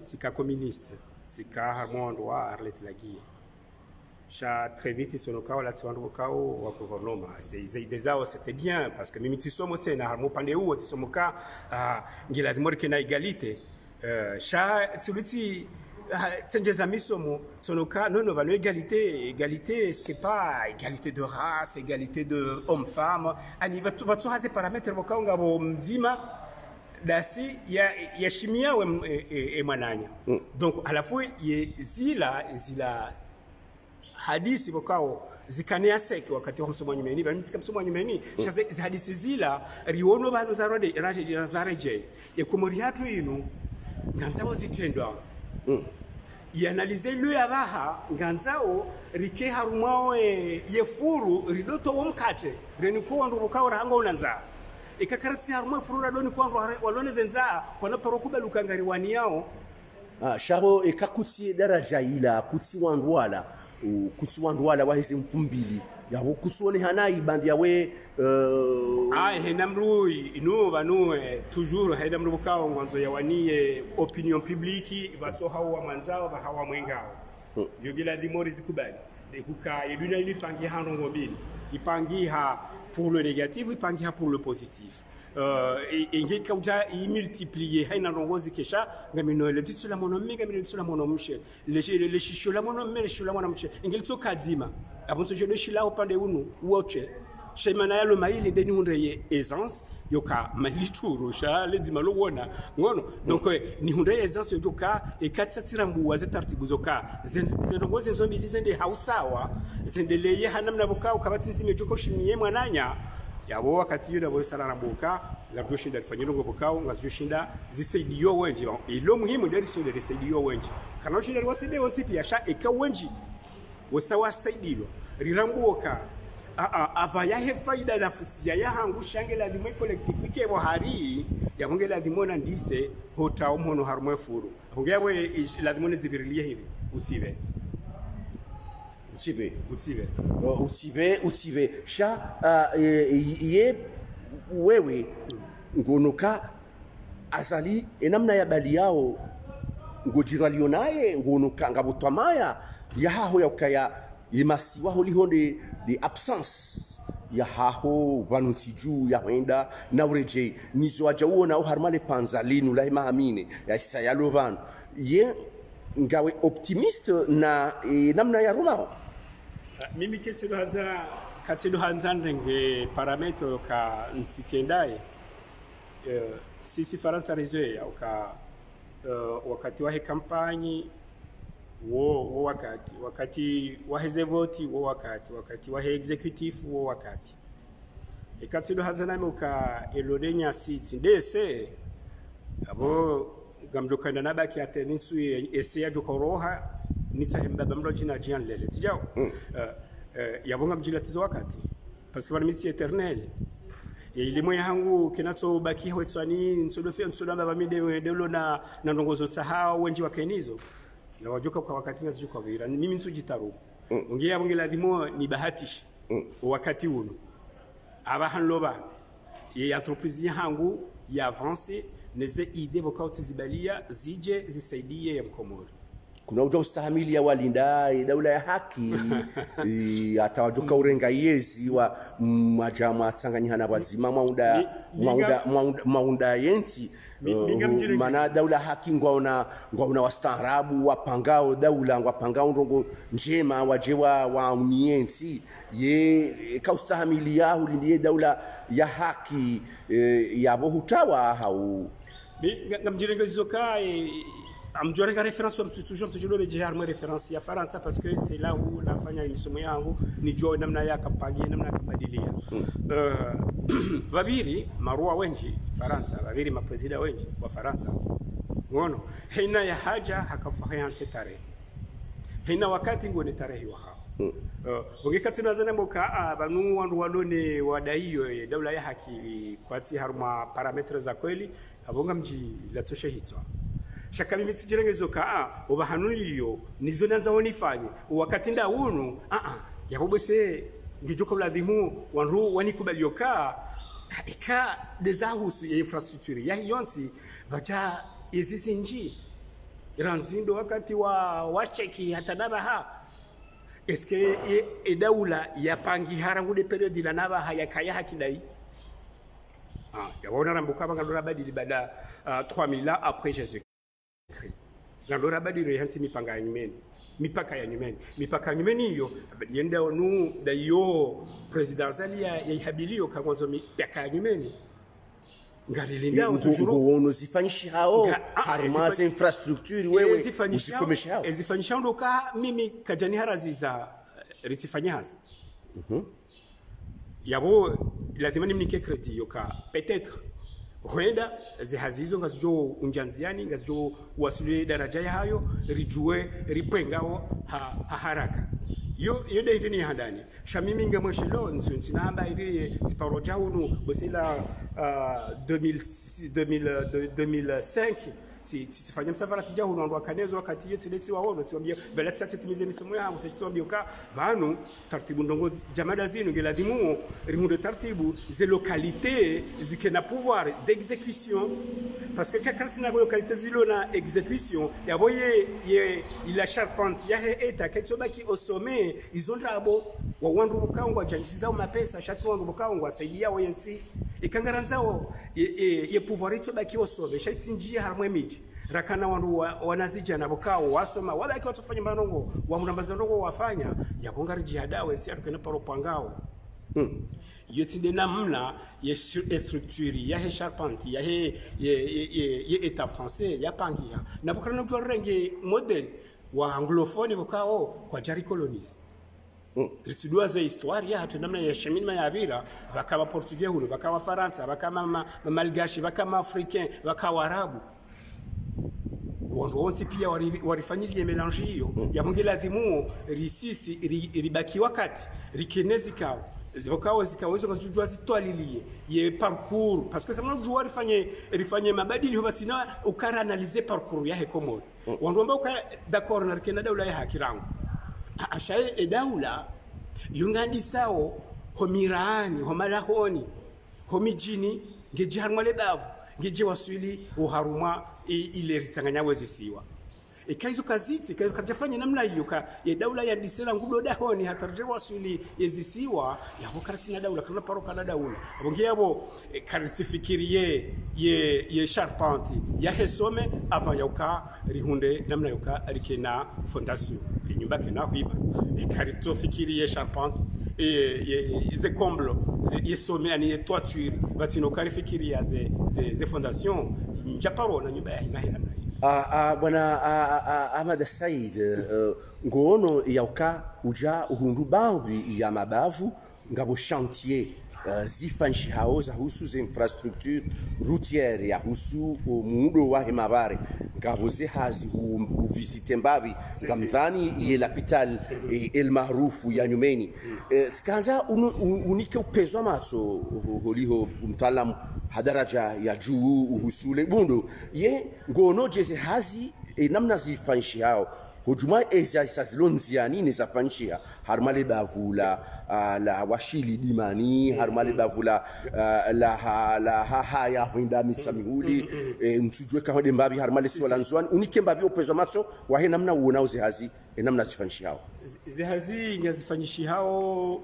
Speaker 2: tika communiste tika harmondo wa Arlette Laguille cha très vite sur le cas là tu vas au wa gouvernement c'est déjà c'était bien parce que mimi tisomo tena harmo pande où tisomo ka ngila dimor kena égalité cha tuluti tengeza misomo sonoka non va égalité c'est pas égalité de race égalité de homme femme ani batu haze paramètres boka ngabo mzima dasi ya shimia we mananya donc à la fois zila hadisi bokao zikania seki wakati wa msomo nyumeni bani msomo nyumeni shaze hadisi zila riono banu za rode raje ya Komori hatu inu nganzao zitendwa yanalize lu yabaha nganzao rike harumao yefuru ridoto womkate reniko wandu bokao ranga unanza ikakaratsi harumao furu radoni kwa walone zenza kwa parokuba lukangari wani yao
Speaker 1: shabo ekakutsi daraja ila kutsi wandwala wahisi mfumbili yabo kutsone hanayi bandi yawe
Speaker 2: henamrui inu banu toujours henamru bukao ngwanzo yawaniye opinion publique batso hawa manzao ba hawa mwengao yogila dimori zikubali ekuka yeduna ili pangi hando ngobili ipangi ha pour le négatif ipangi ha pour le positif ingeka uja imultiplier haina rongozi kesha ngamino le titula monomme ngamino titula monomshe le shishola monomme le shishola monomshe ingelitso kadima abonso je le shila opande unu woche shemana yalo maili deni hunreye essence yoka malituru sha le dimalo wona ngono donc ni hunreye essence yoka e katsatira mbuwa zetartibu zoka zenongozi zombi zende hausawa zendeleye hanamna boka ukabatsinzi mejoko shimiye mwananya yabo wakati yuda bo sala rabuka ngabjoshinda rifanyiro ngo bokao ngazjoshinda zisaidiyo wenji ilo muhimu ndari shinda risaidiyo wenji kana shinda waside wonsipi yasha eka wenji wosawa saidilo rirambuka ava yahe faida nafsi ya hangu shangela dimwe collectif ke bohari yabonge ladimona ndise hota umhono harumwe furu hungewe ladimona zibirilie hivi utibe
Speaker 1: utibe sha ye wewe ngonoka azali enamna ya bali yao ngojiralio naye ngonoka ngabutwamaya ya haho ya ukaya imasiwa holihonde de absence ya haho vanuntiju ya wenda na ureje nizo ajauona au harmale panzalinu la mahamine ya isayalo vanu ye ngawe optimiste na namna ya rumao
Speaker 2: mimi katsilo hanza ndenge parametro ka ntsikendaye sisi Faransa rezoea wakati wa kampanyi wo wakati wa hezevoti wo wakati wa executive wo wakati katsilo hanza nami uka elodenya sitsi ndese abo gamjokana nabaki ateninsu ese ajokoroha nitsahemba bamro jina jian lele tijao yabonga mjila tizo wakati parce que vanmitsi éternel et ile moya hangu kinatso baki hwetsani nsodofia nsodamba bamide delo na ndongozo tsahao wenji wakenizo na wajoka kwa wakati ngazi kwa vira mimi nsujitaru ungia bongela dimo ni bahatish wakati uno abahan loba ye entreprise hangu ya avance neze ide bokauti zibalia zije zisaidie ya mkomori
Speaker 1: kuna uja ustahamili ya walinda daula ya haki atawajuka urenga yezi wa majama sanganyihana wazima maunda yenti mana daula haki ngwauna wastaarabu wapangao daula wapangao ndongo njema wajewa wa unienti ye kaustahamili ya ulindiye daula ya haki ya bohutawa hau
Speaker 2: ngamjirenga zizoka amjore ka référence toujours le jihar ma référence ya Faransa parce que c'est là où la fanya misomo yangu ni jo namna ya kapangia namna kabadilia babiri marua wenji Faransa babiri mapresident wenji wa Faransa ngono hina ya haja hakafahanse tarehe hina wakati ngone tarehe wa ugikati nazana moka banu wandu walone wadaiyo daula ya haki kwati haruma parametres za kweli abonga mji la tosha hitwa shakabi mitsijirenge ka obahanulio nizo nanza wonifanye wakati nda unu yabobese ngijuko ladhimu wanru wanikubalioka ika dezahusu ya infrastructure ya hiyonti bacha izisi nji ranzindo wakati wa cheki hatanabaha eske edaula ya pangi harangu de periodi la nabaha ya kaya hakidai yabona rambuka bangalo badili bada 3000 ans après Jésus ngalo rabadire hansi mipaka ya nyumeni hiyo yenda onu da yo presidential ya ihabilio kwanza mipaka ya nyumeni ngalilinda
Speaker 1: utujuru ono zifanyishi hao harumase infrastructure wewe usikomeshe hao
Speaker 2: ezifanyisha ndoka mimi kajani haraziza ritifanya hasa yabo lazima nimnike credit yoka peut-être huenda zihazizo ngazijo unjanziani ngazijo wasule daraja ya hayo rijue ripengao haraka yo de ndini handani shamimi ngamweshelo nsunti namba iri tiparoja unu bosila 2005 tifanya msafara tija unu ndo akanezo wakati yetu leti waono tiwambia bela tsatse timize misomo yangu tiwambia ka banu tartibu ndongo jamada zinu geladimu rimundo tartibu ze localité zikena pouvoir d'exécution parce que kakati na localité zilo na exécution yaboye ila charpente ya eta ketsobaki au sommet izondrabo wa wandu bukangwa janisiza mapesa shatsi wandu bukangwa saidia woyensi ikangaranzao ye pouvoir itsobaki osobe shatsinjia harmwe miji rakana wandu wanazija na bukao wasoma wabaki watofanya manongo wa munambaza ndongo wafanya yakongari jihada wensi atukena paro pangao yotinde namna ye structure ya he charpente ya he ye état français ya pangia na bukana ndo renge model wa anglophone bukao kwa jari colonize Rituduwa za historia hatu namna ya sheminima ya abira bakaba portugais hulu bakaba faransa bakama malgashi bakama africain bakaba arabu wonti pia warifanyili melange hiyo ya mungela dhimu risisi ribaki wakati rikenezi kao zikawa zikaweza kujua zitwalilie ye parcours parce que kama joueur rifanye mabadili huwa tina ukara analyser parcours yake komo wandu ambao d'accord na kena daula ya hakirangu ashaye edaula yungandi sao homiraani homalahoni homijini ngeji harmale bavu ngeji waswili uharuma ile ritanganya wezisiwa ikaizo kaziti kajafanya namna hiyo ka ya daula ya disela ngudo dahoni hatarje waswili yezisiwa yabo karatina daula kana paroka na daula abonge yabo karitifikirie ye charpente ya hesome avant yauka rihunde namna yoka arikena fondation nyumba kena huiba karitofikirie charpente ze comble ye sommet ani toiture batino karifikiria ze fondation njaparo na nyumba ya hina
Speaker 1: bwana Ahmad Said ngono yauka uja uhundu baadhi ya mabavu ngabo chantier zifanshi hao za husu za infrastructure routière ya husu muundo wa hemabare ngabo ze hazi uvisite mbabi ngamdhani ye capital el maarufu ya Nyumeni tikaanza unike upezwa macho holiho mtaalamu hadaraja ya juu uhusule bundu ye ngono jeze hazi namna zifanshi hao hujuma eza sazilonziani ne zafanshia harmale bavula la washili dimani harmale bavula la haya hinda mitsamihuli mtujwe ka hode mbabi harmale siwalanzwani unike mbabi opezo matso wahe namna uonao zehazi namna zifanshi hao
Speaker 2: zehazi ngazifanyishi hao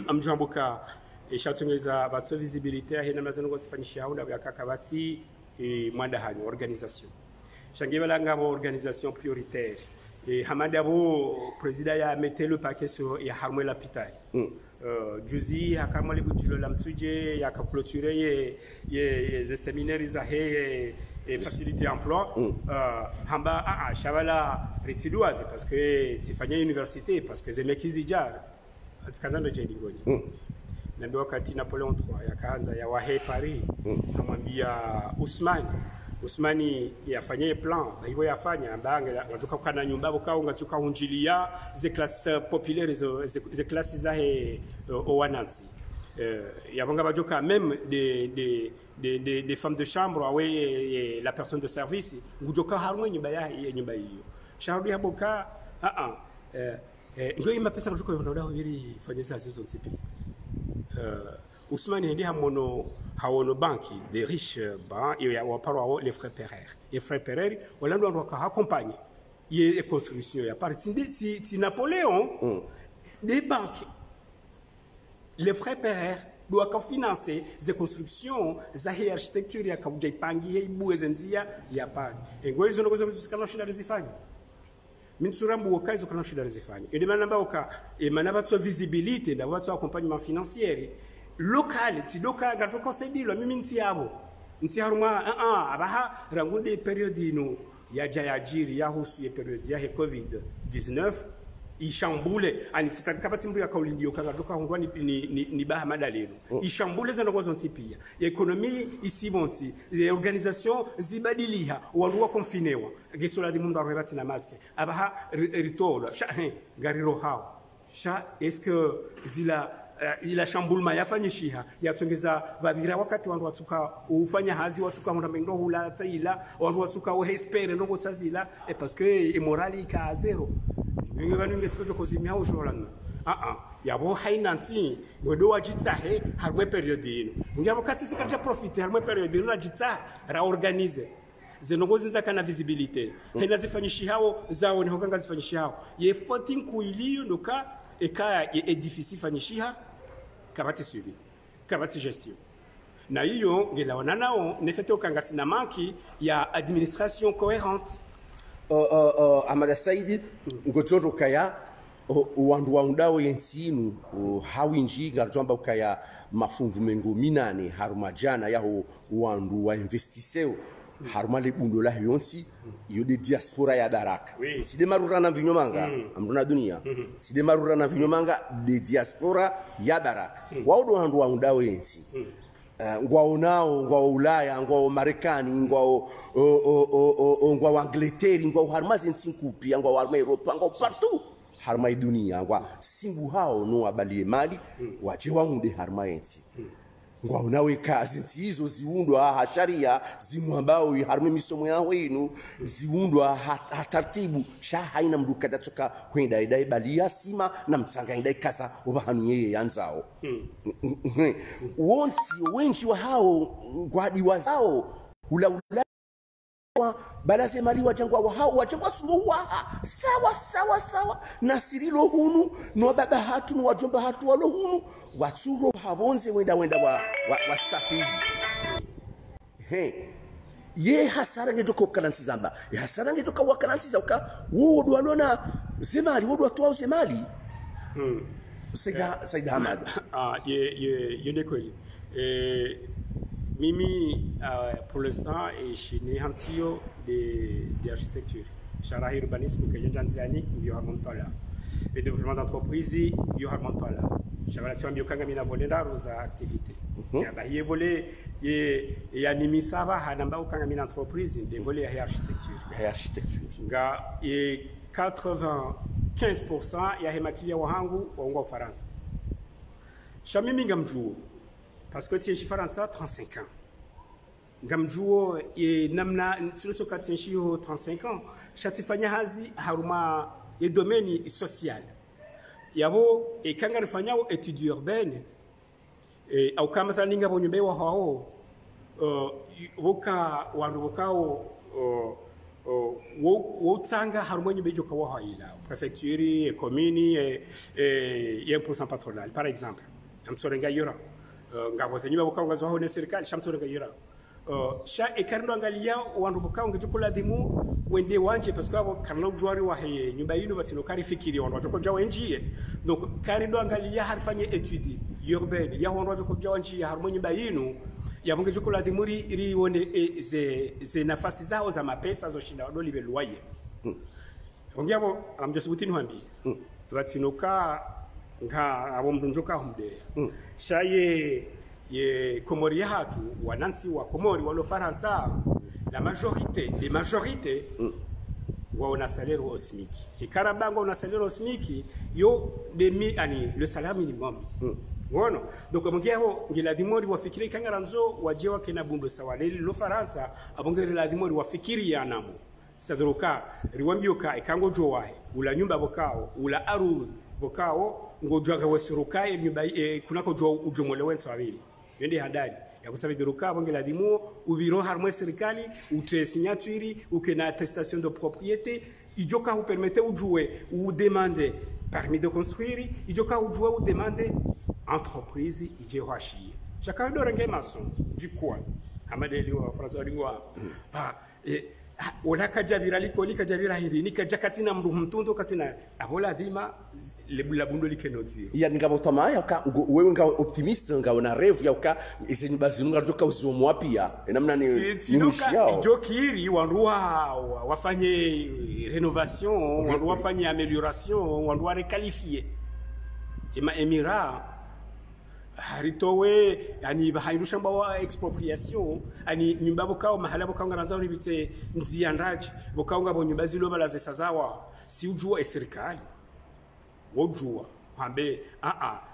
Speaker 2: amjamboka eshatungeza batso visibilité he namna zano zifanyishi hao ndabya kakabati mwanda hanyo organisation shangibala ngabo organisation prioritaire Hamadabo président ya metté le paquet sur ya harmé l'hôpital juzi hakamali butilo la mtsuje ya clôturer ye séminaires izahe facilité emploi hamba shavala retidoise parce que tifanya université parce que zemekizija atsikazando je lingoni na ndio wakati Napoleon III yakaanza ya wahe Paris amwambia Usmani yafanye plan hivyo yafanya mbanga ngatoka kana nyumba bokao ngatoka hunjilia ze classes populaires ze classes zahe owanansi yabanga bajoka même des femmes de chambre awe la personne de service ngujoka harmwe nyumba hiyo shauri yaboka ngo ima pesa kutoka ndoda hili fanyisa hizo tipi Ousmane ndi hawono banki des riches ba il y a parwa les frères Pereire et frères Pereire wala ndo waka accompagner ye construction ya parti ti Napoléon des banques les frères Pereire doit financer les constructions za architecture ya kabuja ipangi ibu ezenzia ya pa ngo izo ngozo zikana shinda zifanya Minsurambu wakazo kana shida zifanya ende manamba oka manaba tso visibilité da watu accompagnement financier local ti local gato conseil mimi nti yabo nti haruma abaha rangunde period ino ya jayajiri ya husu ye period ya covid 19 ishambule ani sitakapati mbu ya kaulindio kaga doka hondwa ni baha madaleno ishambule za ngozo ntipia economie isibonti les organisations zibadiliha wandu wa confinewa gesola di mundu arrebati na masque abaha ritola sha gariro hao sha est-ce que ila shambulma yafanyishiha yatongeza babira wakati wandu watuka ufanya hazi watuka honda mendo hula tsaila wandu watuka uhespere ndongo tsazila parce que morali ka zero Nge banunge tiko kozimia ho jolana yabo hainanti ngodo wajitsahe harwe period ino ngiyabo kasisi kaja profiter harwe period ino ajitsa ra organize zenongozi za kana visibilité hena zifanyishi hao zao ni hokanga zifanyishi hao ye fotin kuiliyo ndoka eka edifice fanyishiha kabati suivi kabati gestion na hiyo ngelawana nao nefete okanga sinamaki ya administration cohérente
Speaker 1: Ahmad Said ngojoto kaya wandu waundao yensinu hawinji garjomba ukaya mafunvu mengo minane harumajana yaho wandu wa investiseo haruma le bundo la yonsi yo de diaspora ya baraka side marura na vinyomanga amruna dunia side marura na vinyomanga de diaspora ya baraka waudo wandu waundao yensi ngwao nao ngwao Ulaya ngwao Marekani ngwao Angleterre ngwao harmazi nsinkupi ngwao Europa ngwao partout harma dunia ngwa simbu hao no abalie mali waje wangude harma yensi ngwa unawe kazi hizo ziundwa sharia zimwambao harma misomo yao inu ziundwa taratibu sha haina mduka datoka kwenda idai balia sima na mtsanga idai kasa ubahanu yeye yanzao wonsi wengi wa hao ngwadi wazao ula balaze mali wajangwa wa hao wajangwa tuwa sawa na sirilo hunu no baba hatu no wajomba hatu walo hunu watsuro habonze wenda wa stafidi ye hasara ngetoka kalansi zamba ye hasara ngetoka wakalansi zauka wodo walona zemali wodo watu zemali Said Hamad
Speaker 2: ye décolle Mimi, pour l'instant, je suis né en tio d'architecture. Je suis urbanisme que j'ai dit environnemental. Le développement d'entreprise, environnemental. Je relation biokanga volenda aux activités. Il volé et animé ça va hanamba okanga mina entreprise de voler à architecture. Architecture. Et 95% ya hemakilia wahangu wa Faransa. Shamimi ngamjuu. Parce que tu es 35 ans. Gamjuo et namna tuloso 35 ans. Chatifanya hazi haruma et domaine social. Yabo et kanga rifanya études urbaines et au kama thaninga bonyumbe wa hao woka wandukao wotanga haruma nyumbe joka wa haila préfecture et commune et 1% patronal par exemple. Amtsorenga yora ngabo zenyu babuka hone serikali shamtsorenga yora sha ekarndo angalia wandu buka ngejukula dimu wende wanje parce que abo karno jwari wa he nyumba yinu batino kari fikiri wandu batoko jawa njie donc karindo angalia harfanye étude urbaine ya wandu batoko jawa njie harmo nyumba yinu ya ngejukula dimu ri wone ze nafasi zao za mapesa zo shinda wadoli be loyer ongiabo amjosubutini hambi batino ka nga abo mdunjoka humde shaye ye komori hatu wanansi wa komori walo Faransa la majorité les majorités wa una salaire au SMIC et karabango una salaire au SMIC yo le salaire minimum wono donc mongeo ngila dimori wafikiri kangaranzo wajewa kena bundo sawaleli lo Faransa abongere la dimori wafikiri yanamo stadroka riwambioka ikango jowahe ula nyumba bokao ula aru bokao ngojwa wesiruka nyumba kunako jo ujomolewe nsawili yende hadani ya kusavidiruka bongela dimu ubiro harmo serikali utre signature ou que na attestation de propriété ijoka vous permettez ou jouer ou demander permis de construire ijoka ou jouer ou demander entreprise ijewashi chacun de renge maçon du quoi amadeli wa François Lingwa ola kajabira liko likajabira hili nikajakatina mruhumtundo katina abola dhima la bundo likenoti
Speaker 1: ya ngabo tama ya ka wewe nga optimist nga una rêve ya ka isenyu bazunga joka uzomo pia namna ni
Speaker 2: yao jokiri wanduwa wafanye rénovation wanduwa wafanye amélioration wanduwa requalifier emira haritowe ani bahayirusha mbawa expropriation ani nyumba bokao mahala bokao ngaranza uribitse nziandaje bokao ngabo nyumba zilo balaze sazawa si ujua serikali wojua hambe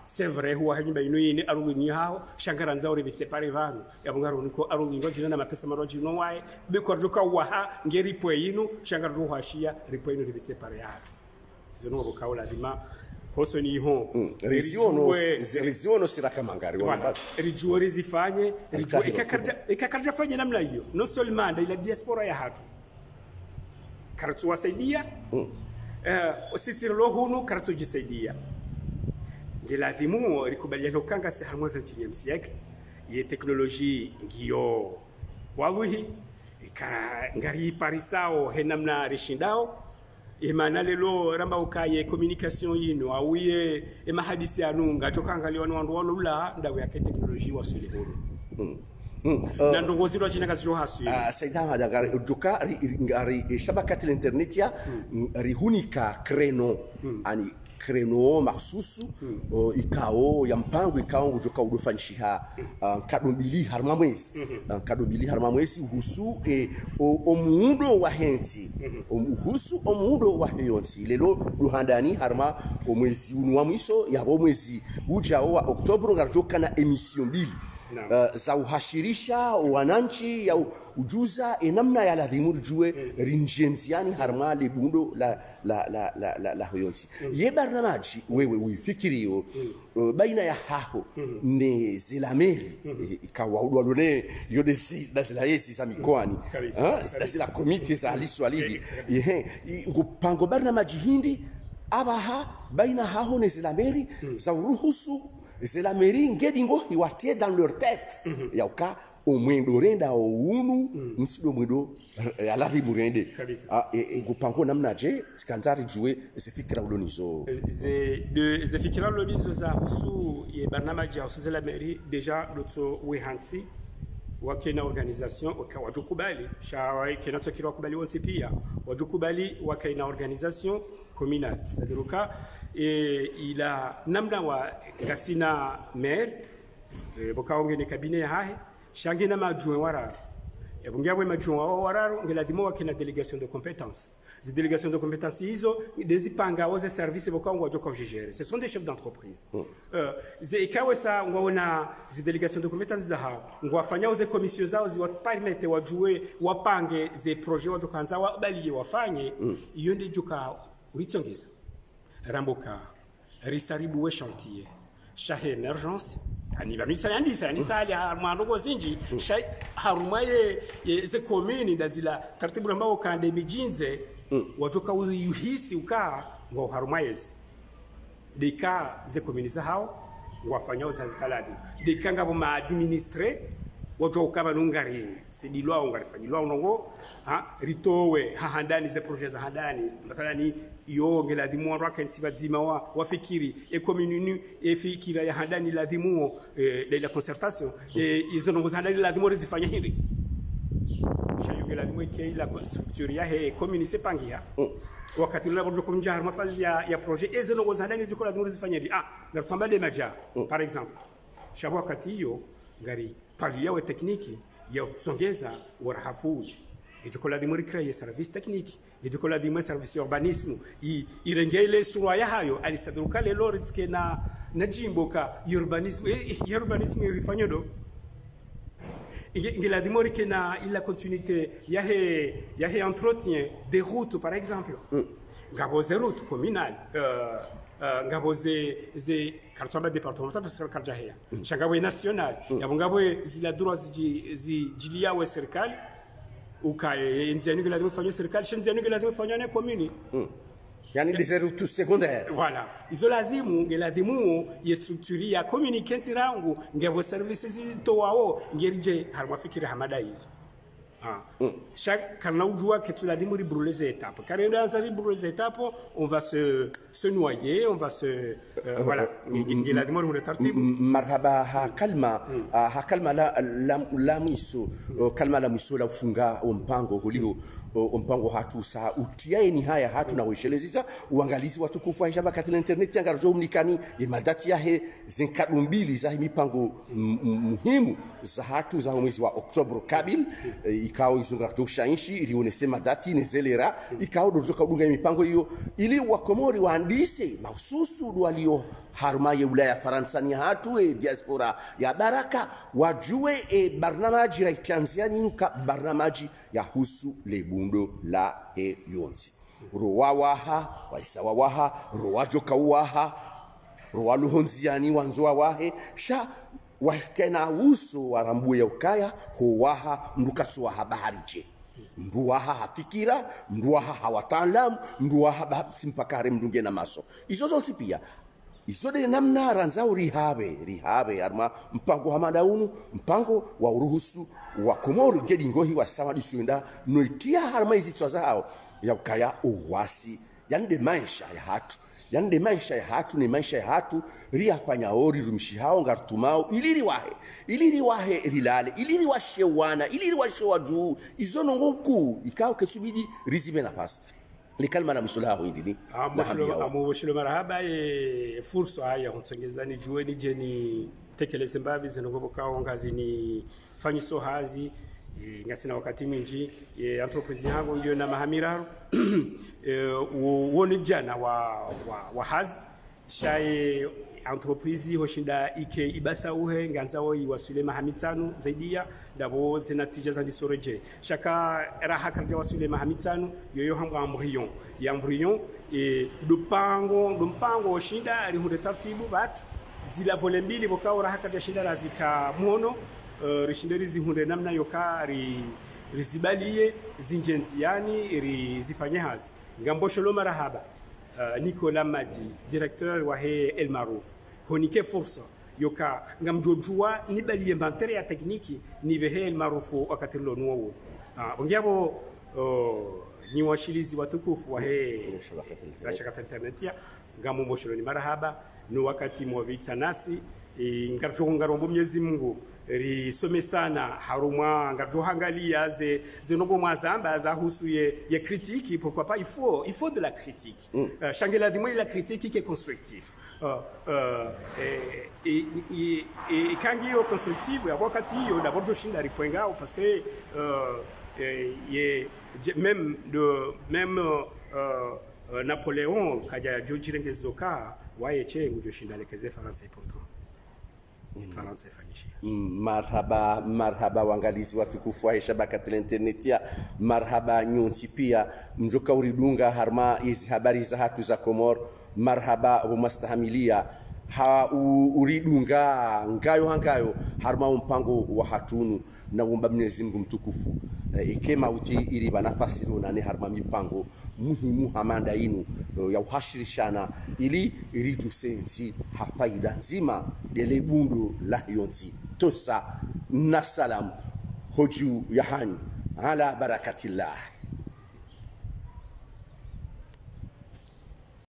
Speaker 2: c'est vrai huwa nyumba ino yini arungi hao shangaranza uribitse pare vanu yabungaro niko arungi ngojina na mapesa maroji no wae biko joka waha ngeri po yinu shangaru hashia ripo ino ribitse pare yake zono bokao lazima Hosoni ho
Speaker 1: riziono siraka mangari
Speaker 2: wana rijuo rizifanye rijuo ikakarja fanye namna hiyo non seulement ila diaspora ya hatu karatu wasaidia sisi lo hunu karatu jisaidia ngila dimu rikubaliano kanga se harmo 21e siècle ye technologie ngiyo wawihi ikara ngari parisao henamna rishindao Emana lelo ramba ukaye communication yino awiye emahadisi anunga tokangaliwa wandu walula ndawe ya teknolojia wasule huru na ndongozi ro china kazi hasu
Speaker 1: saida hada duka ngari shabakati internet ya rihunika kreno ani kreno maksusu ikao ya mpango ikao ujoka udofanyisha kadombili harma mwezi husu omuundo wa henti husu omuundo wa henti lelo duhandani harma omwezi unwa mwiso yabo mwezi ujao wa Oktoba ngarjoka na emission mbili za uhashirisha wananchi ya ujuza namna ya ladhimu jue rinjenziani harma lebundo la hoyonsi ye barnamaji wewe uifikirio baina ya haho ne zilameri ikawa udwalone yode zila yesi za mikoani zila komite za aliswalidi ngupango barnamaji hindi abaha baina haho ne zilameri za uruhusu zilameri ngedingo hiwatie dans leur tête yauka omwendo renda unu ntsido mwendo alavi burende ngupango namnaje tikanzari juwe zifikira ulonizo
Speaker 2: zifikira ulonizo za husu ye barnamaji ya husu zilameri deja lotso wehansi wakena organisation wajukubali shawa kena tsokira wakubali wonse pia wajukubali wakena organisation communale c'est-à-dire que il a namna wa kasina maire bokaonge ne cabinet hahe shangi na majoint wararo ebungiabwe majoint wararo ngeladimo wakena délégation de compétences. Les délégations de compétences hizo dezipanga waze service bokaongo wajoko gérer. Ce sont des chefs d'entreprise. Ikawe sa ngwaona zi délégation de compétences za hao ngwafanya waze commission zao ziwapermete wajue wapange ze projet wajokanza wabaliye wafanye iyo ndi joka uritsongeza ramboka risaribu we chantier shahe emergence anibamisa yandisa ali mwandogo zinji shay harumaye ze commune ndazila taratibu ambao kande mijinze watoka uyuhisi ukaa ngo harumaye deka ze commune za hao wafanya za saladi deka ngabo ma administrer wajoka banungari sidilwa ungarifanyilwa unongo ritowe handani ze projet za handani mathalani yo ngeladimu rakenti bazima wafikiri commune efikira ya handani ladimu la concertation izo ngo handani ladimu rezifanya hili shayo ngeladimu la structure ya he commune sepangia wakati la bojo kumjar mafazi ya projet izo ngo handani ziko ladimu rezifanya hili na tsamba de maja par exemple shabo wakati yo ngari talia wa tekniki ya tsongeza warahafuji Educola de créer service technique, educola de service urbanisme, irengele surwa ya hayo alisadruka lelo ritske na jimboka urbanisme rifanyodo ngela dimori que na la continuité ya he entretien des routes par exemple ngabo ze route communale ngabo ze kartamba départemental parce que karjahia changabo national ngabo zila droits zijilia wa serikali ukae nzianu gela dimfanya serikali shenzianu gela dimfanya na commune
Speaker 1: yani les routes secondaires
Speaker 2: voilà isoladimu ngeladimu ye structure ya communication rangu ngebo services to wao ngerije harma fikira hamada hizo chaque kana ujua que tu l'adimu ri brûler les étapes car dans ri brûler les étapes on va se noyer on va se voilà ngeladimu ri tartibu
Speaker 1: marhaba ha kalma la miso kalma la miso la ufunga mpango kuliko mpango hatu saa utiaye ni haya hatu na weshelezisa uangalizi watukufu aisha katika internet yanga rojo mnikani madati yahe zinkadumbi za mipango muhimu za hatu za mwezi wa Oktoba kabil ikao izunga tushanshi ilionese madati nezelera ikao dojoka udunga mipango hiyo ili wakomori waandise mahususu walio haruma ya wilaya Faransa ni hatu diaspora ya baraka wajue barnamaji ya Tanzania nka barnamaji ya husu lebundo la yonsi rowawaha waisawawaha rowajoka waha rowaluhonziani wanzoa wahe sha wakena uso warambu ya ukaya huwaha mdukatsuwa habari je nduwaha hafikira nduwaha hawataalamu nduwaha simpakare mdunge na maso izo zonsi pia isode namna ranzao rihabe arma mpango hamadaunu mpango wa uruhusu wa komoro ngedingohi wa sawa disuenda noitia harma izitwa zao ya ukaya uwasi yande maisha ya hatu ni maisha ya hatu riafanya ori rumishi hao ngartumao iliri wahe rilale iliri washewana iliri washewa juu izono ngoku ikao ketsubidi rizibe nafasi likalma na msulaha huindini
Speaker 2: mubashiro marahaba fursa haya mtsongezani jueni jeni tekeleze mbavi zinogobokao ngazi ni fanyiso hazi ngasina wakati mwingi entreprise yangu ndio na mahamira woni jana wa hazi shaye entreprise hoshinda ike ibasa uhe nganzawo iwasule mahamitsanu zaidia dabo zinatija za ndisoroje shaka era hakarja wasule mahamitsanu yoyo hamba ambrion ya ambrion dumpango hoshinda ali hunde tartibu bat zila vole mbili bokaora hakarja shinda razita muono rishinderi zihunde namna yoka rizibalie zinjenziani rizifanye hazi ngambosholo marahaba Nicolas Madi, directeur wa El Marouf. Honike fursa yoka ngamjojua ni bali inventaire ya tekniki ni behe El Marouf wakatilo nuo. Ongiabo ni washilizi watukufu wa shirika internetia ngamumosholo ni marahaba no wakati mwavita nasi ngarombo Mwenyezi Mungu risome sana harumwa ngarjohangalia zenogo mwazamba za husu ye critique pourquoi pas il faut de la critique shangela dimwe la critique qui est constructive et kangi yo constructive ya wakati yo d'abord je shinda ripengao parce que même Napoléon kaja jojirenge zoka waye chengu jo shinda lekeze France pourtant
Speaker 1: marhaba wangalizi watukufu wa shabaka internetia marhaba nyonti pia mjoka uridunga harma hizi habari za hatu za Komor marhaba umastahamilia uridunga ngayo harma mpango wa hatunu na umba Mwenyezi Mungu mtukufu ikema uti ili banafasi nani harma mipango muhimu hamanda inu ya uhashirishana ili tusensi hafaida nzima dele bundu la yonti tosa na salam hoju yahani ala barakatillah.